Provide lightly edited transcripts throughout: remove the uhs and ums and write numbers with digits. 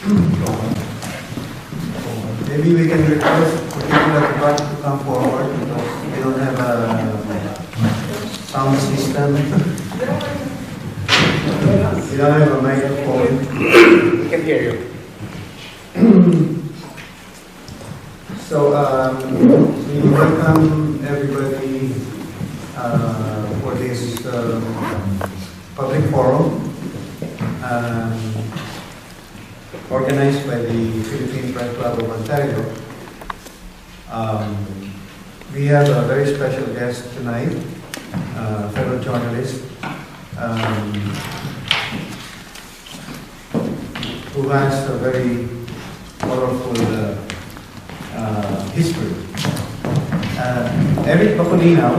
Maybe we can request particular department to come forward because we don't have a sound system. We don't have a microphone. We can hear you. So we welcome everybody for this public forum organized by the Philippine Press Club of Ontario. We have a very special guest tonight, fellow journalist, who has a very colorful history. Eric Bacolinaw,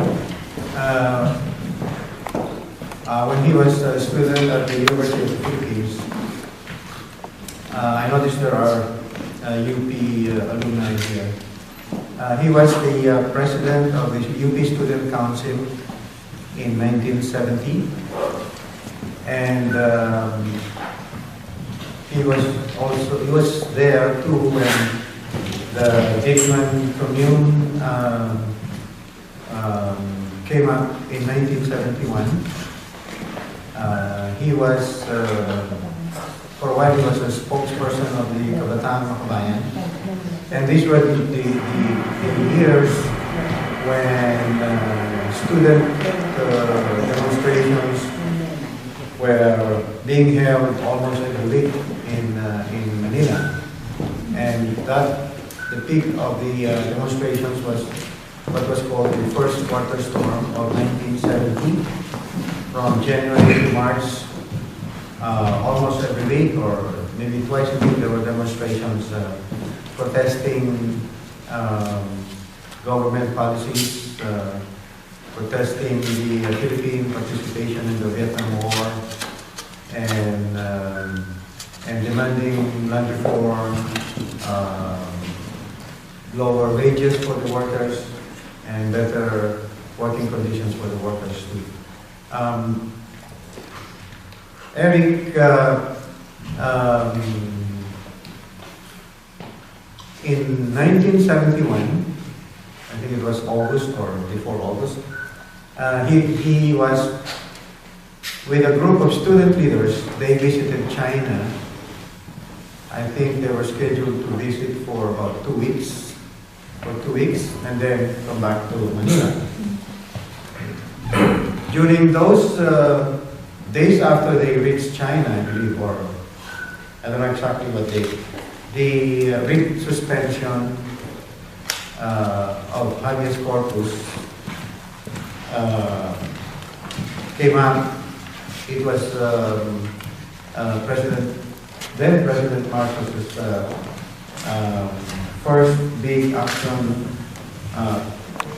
when he was a student at the University of the Philippines, I noticed there are UP alumni here. He was the president of the UP Student Council in 1970, and he was there too when the Dickman Commune came up in 1971. He was, for a while, he was a spokesperson of the Kabataan Makabayan. And these were the years when student demonstrations were being held almost every week in Manila. And the peak of the demonstrations was what was called the first quarter storm of 1970. From January to March, almost every week or maybe twice a week, there were demonstrations protesting government policies, protesting the Philippine participation in the Vietnam War, and demanding land reform, lower wages for the workers, and better working conditions for the workers too. Eric, in 1971, I think it was August or before August, he was with a group of student leaders. They visited China. I think they were scheduled to visit for about 2 weeks, and then come back to Manila. During those days after they reached China, I believe, or I don't know exactly what date, the writ suspension of habeas corpus came up. It was then President Marcos's first big action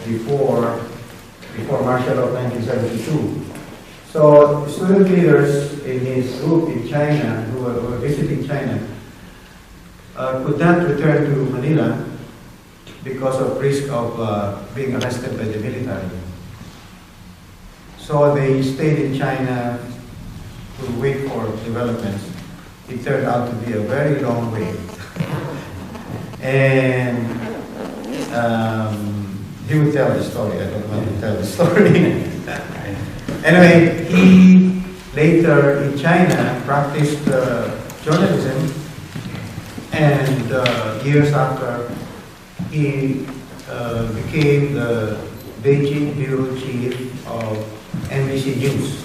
before martial law of 1972. So student leaders in his group in China, who were visiting China, could not return to Manila because of risk of being arrested by the military. So they stayed in China to wait for developments. It turned out to be a very long wait. And he would tell the story. I don't want to tell the story. Anyway, he later in China practiced journalism, and years after, he became the Beijing bureau chief of NBC News.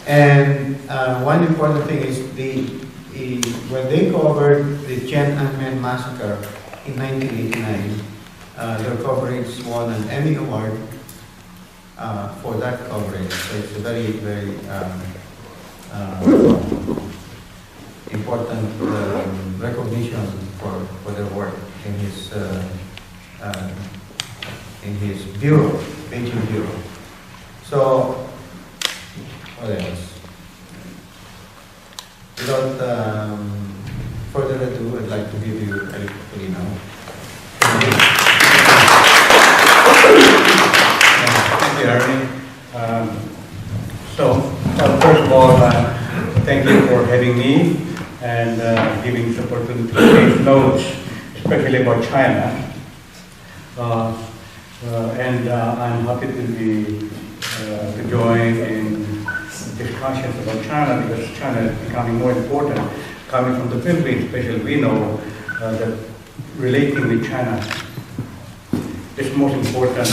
And one important thing is when they covered the Tiananmen massacre in 1989, their coverage won an Emmy Award for that coverage. So it's a very, very important recognition for their work in his bureau, Beijing bureau. So, what else? Without further ado, I'd like to give you Eric Bacolinaw. Thank you, Ernie. First of all, thank you for having me notes, especially about China. And I'm happy to join in discussions about China, because China is becoming more important. Coming from the Philippines, especially, we know that relating with China is most important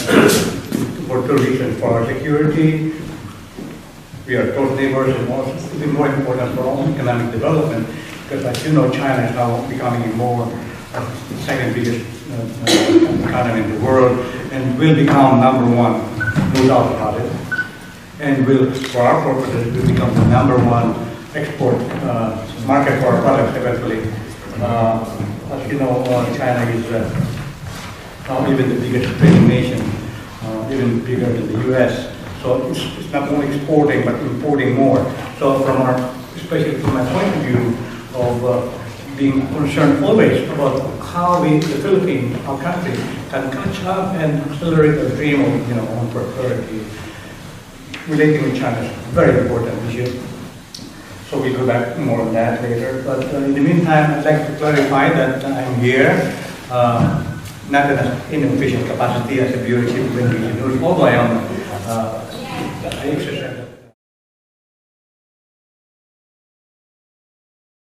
for two reasons: for our security. We are close neighbors, and also it's more important for our economic development, because as you know, China is now becoming more second biggest economy in the world, and will become number one, no doubt about it. And will, for our purposes, will become the number one export market for our products eventually. As you know, China is even the biggest trading nation, even bigger than the U.S. So it's not only exporting, but importing more. So from especially from my point of view of being concerned always about how the Philippines, our country, can catch up and accelerate the dream of own prosperity. Relating with China is a very important issue. So we'll go back more on that later. But in the meantime, I'd like to clarify that I'm here, not in an official capacity as a bureau chief of English, although I exercise